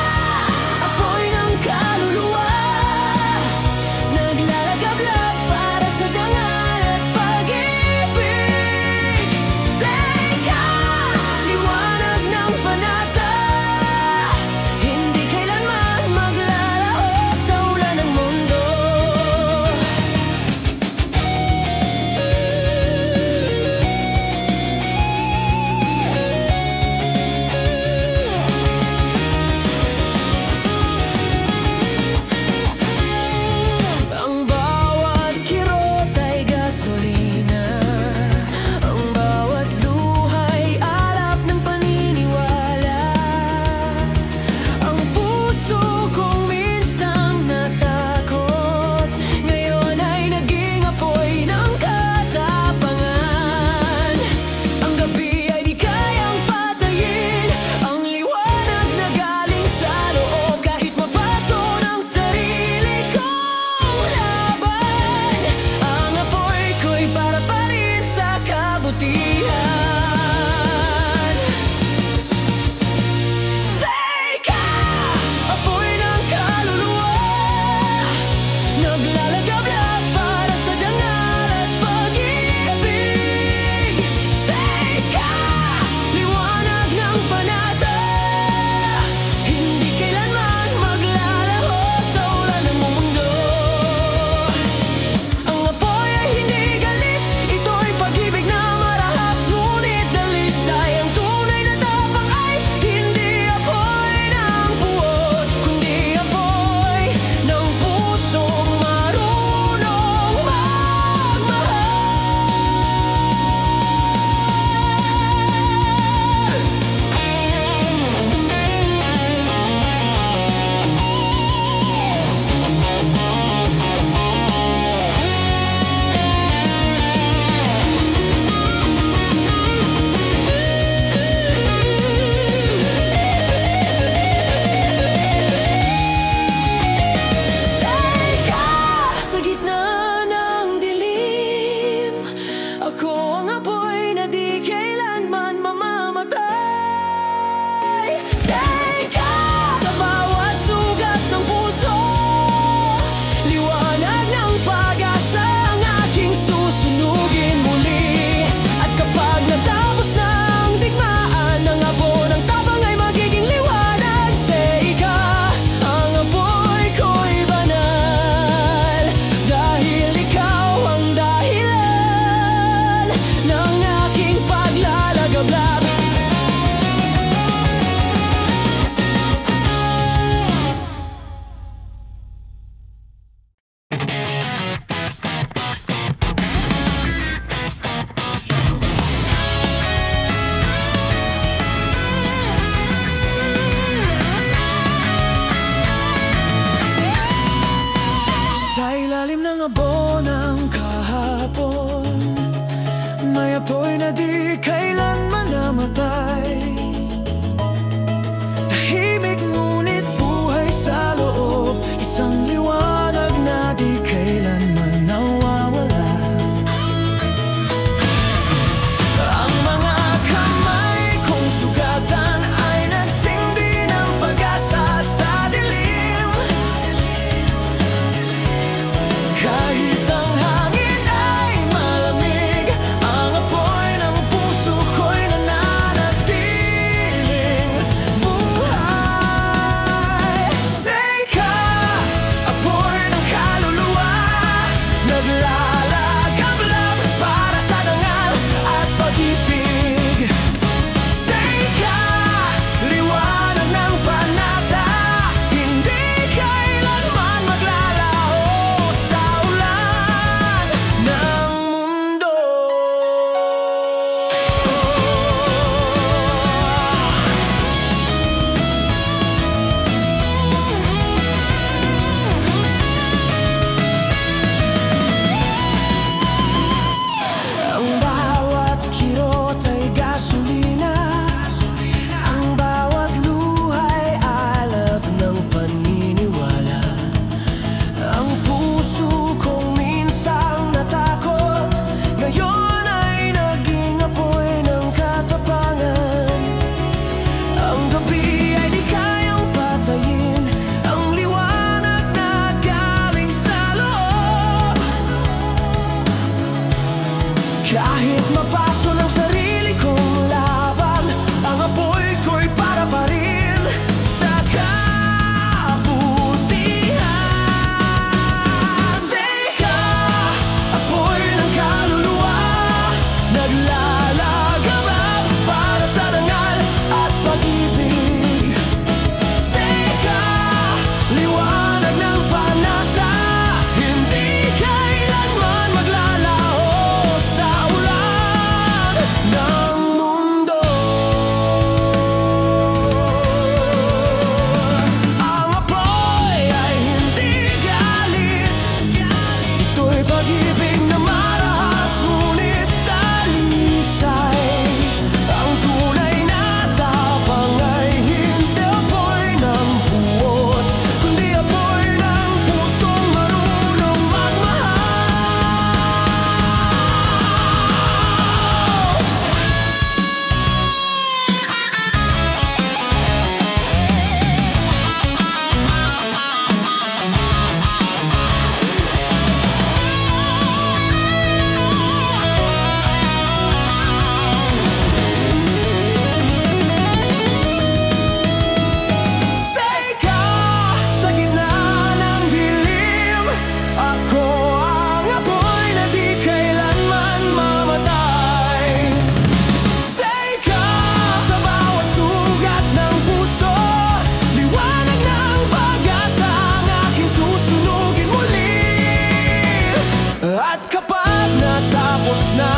At kapag natapos na